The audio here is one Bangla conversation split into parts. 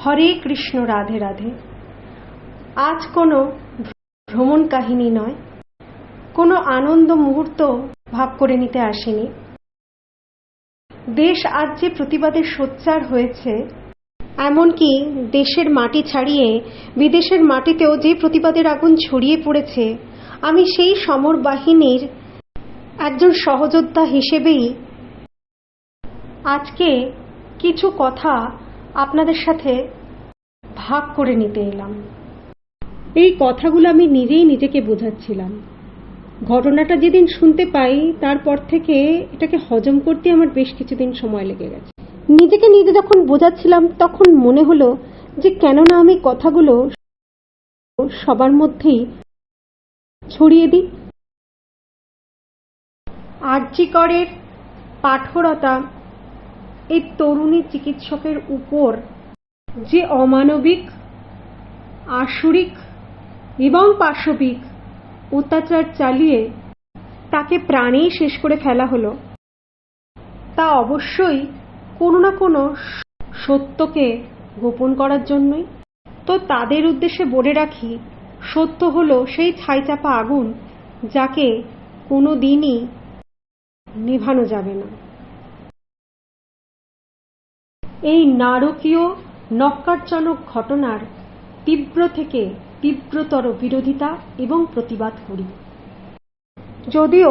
হরে কৃষ্ণ, রাধে রাধে। আজ কোনো ভ্রমণ কাহিনী নয়, কোনো আনন্দ মুহূর্ত ভাগ করে নিতে আসেনি। দেশ আজ যে প্রতিবাদে সোচ্চার হয়েছে, এমনকি দেশের মাটি ছাড়িয়ে বিদেশের মাটিতেও যে প্রতিবাদের আগুন ছড়িয়ে পড়েছে, আমি সেই সমর বাহিনীর একজন সহযোদ্ধা হিসেবেই আজকে কিছু কথা আপনাদের সাথে ভাগ করে নিতে এলাম। এই কথাগুলো আমি নিজেই নিজেকে বোঝাচ্ছিলাম। ঘটনাটা যেদিন শুনতে পাই তারপর থেকে এটাকে হজম করতে আমার বেশ কিছুদিন সময় লেগে গেছে। নিজেকে নিজে যখন বোঝাচ্ছিলাম তখন মনে হলো যে কেননা আমি কথাগুলো সবার মধ্যেই ছড়িয়ে দিই। আরজি করের পাঠরতা এই তরুণী চিকিৎসকের উপর যে অমানবিক, আসুরিক এবং পাশবিক অত্যাচার চালিয়ে তাকে প্রাণেই শেষ করে ফেলা হলো, তা অবশ্যই কোনো না কোনো সত্যকে গোপন করার জন্যই। তো তাদের উদ্দেশ্যে বলে রাখি, সত্য হলো সেই ছাইচাপা আগুন যাকে কোনো দিনই নেভানো যাবে না। এই নারকীয় নক্কারজনক ঘটনার তীব্র থেকে তীব্রতর বিরোধিতা এবং প্রতিবাদ করি। যদিও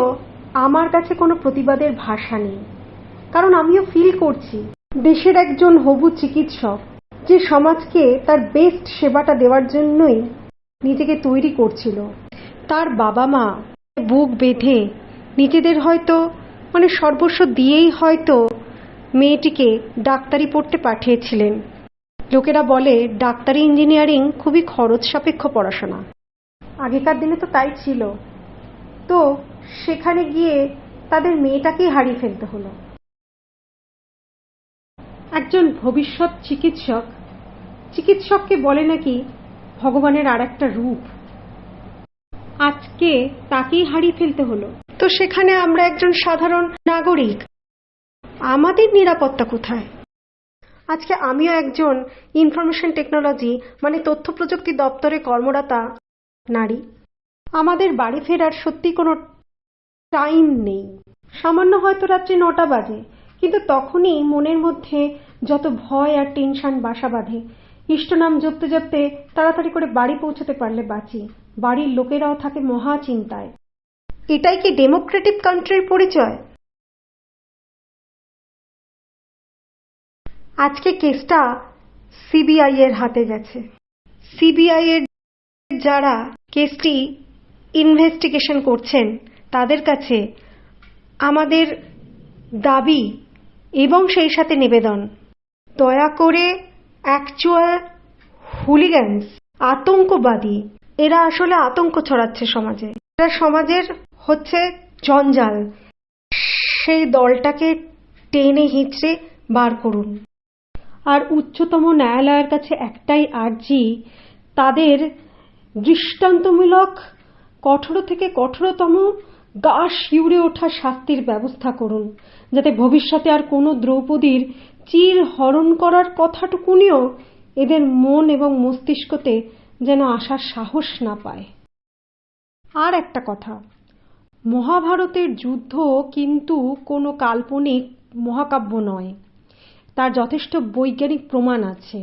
আমার কাছে কোনো প্রতিবাদের ভাষা নেই, কারণ আমিও ফিল করছি দেশের একজন হবু চিকিৎসক যে সমাজকে তার বেস্ট সেবাটা দেওয়ার জন্যই নিজেকে তৈরি করছিল। তার বাবা মা বুক বেঁধে নিজেদের হয়তো সর্বস্ব দিয়েই হয়তো মেয়েটিকে ডাক্তারি পড়তে পাঠিয়েছিলেন। লোকেরা বলে ডাক্তারি ইঞ্জিনিয়ারিং খুবই খরচ সাপেক্ষ পড়াশোনা, আগেকার দিনে তো তাই ছিল। তো সেখানে গিয়ে তাদের মেয়েটাকেই হারিয়ে ফেলতে হলো। একজন ভবিষ্যৎ চিকিৎসককে বলে নাকি ভগবানের আর একটা রূপ। আজকে তাকেই হারিয়ে ফেলতে হলো। তো সেখানে আমরা একজন সাধারণ নাগরিক, আমাদের নিরাপত্তা কোথায়? আজকে আমিও একজন ইনফরমেশন টেকনোলজি তথ্য প্রযুক্তি দপ্তরে কর্মরতা নারী। আমাদের বাড়ি ফেরার সত্যি কোনো টাইম নেই। সামান্য হয়তো রাত্রি 9টা বাজে, কিন্তু তখনই মনের মধ্যে যত ভয় আর টেনশন বাসা বাঁধে। ইষ্টনাম জপতে জপতে তাড়াতাড়ি করে বাড়ি পৌঁছতে পারলে বাঁচি। বাড়ির লোকেরাও থাকে মহা চিন্তায়। এটাই কি ডেমোক্রেটিক কান্ট্রির পরিচয়? আজকে কেসটা সিবিআই এর হাতে গেছে। সিবিআই এর যারা কেসটি ইনভেস্টিগেশন করছেন তাদের কাছে আমাদের দাবি এবং সেই সাথে নিবেদন, দয়া করে অ্যাকচুয়াল হুলিগ্যানস, আতঙ্কবাদী, এরা আসলে আতঙ্ক ছড়াচ্ছে সমাজে, এরা সমাজের হচ্ছে জঞ্জাল, সেই দলটাকে টেনে হিঁচড়ে বার করুন। আর উচ্চতম ন্যায়ালয়ের কাছে একটাই আর্জি, তাদের দৃষ্টান্তমূলক কঠোর থেকে কঠোরতম গা শিউরে ওঠা শাস্তির ব্যবস্থা করুন, যাতে ভবিষ্যতে আর কোনো দ্রৌপদীর চির হরণ করার কথাটুকুনিও এদের মন এবং মস্তিষ্কতে যেন আসার সাহস না পায়। আর একটা কথা, মহাভারতের যুদ্ধ কিন্তু কোনো কাল্পনিক মহাকাব্য নয়, তার যথেষ্ট বৈজ্ঞানিক প্রমাণ আছে।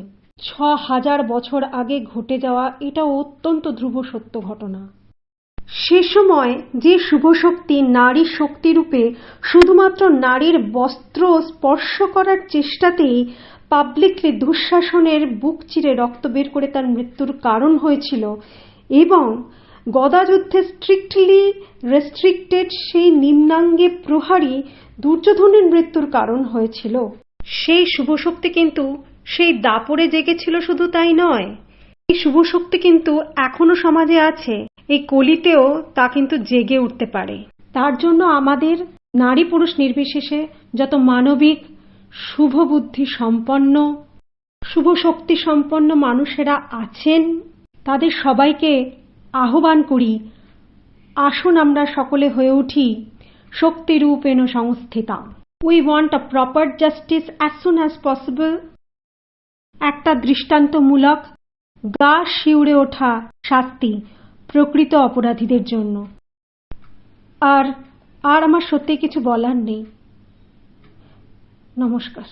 6000 বছর আগে ঘটে যাওয়া এটা অত্যন্ত ধ্রুব সত্য ঘটনা। সে সময় যে শুভশক্তি নারী শক্তিরূপে শুধুমাত্র নারীর বস্ত্র স্পর্শ করার চেষ্টাতেই পাবলিকলি দুঃশাসনের বুক চিরে রক্ত বের করে তার মৃত্যুর কারণ হয়েছিল, এবং গদাযুদ্ধে স্ট্রিক্টলি রেস্ট্রিক্টেড সেই নিম্নাঙ্গে প্রহারী দুর্যোধনের মৃত্যুর কারণ হয়েছিল, সেই শুভশক্তি কিন্তু সেই দাপরে জেগেছিল। শুধু তাই নয়, এই শুভশক্তি কিন্তু এখনো সমাজে আছে। এই কলিতেও তা কিন্তু জেগে উঠতে পারে। তার জন্য আমাদের নারী পুরুষ নির্বিশেষে যত মানবিক, শুভ বুদ্ধি সম্পন্ন, শুভ শক্তি সম্পন্ন মানুষেরা আছেন, তাদের সবাইকে আহ্বান করি, আসুন আমরা সকলে হয়ে উঠি শক্তিরূপেণ সংস্থিতা। We want a proper justice as soon as possible. একটা দৃষ্টান্তমূলক গা শিউরে ওঠা শাস্তি প্রকৃত অপরাধীদের জন্য। আর আমার সত্যি কিছু বলার নেই। নমস্কার।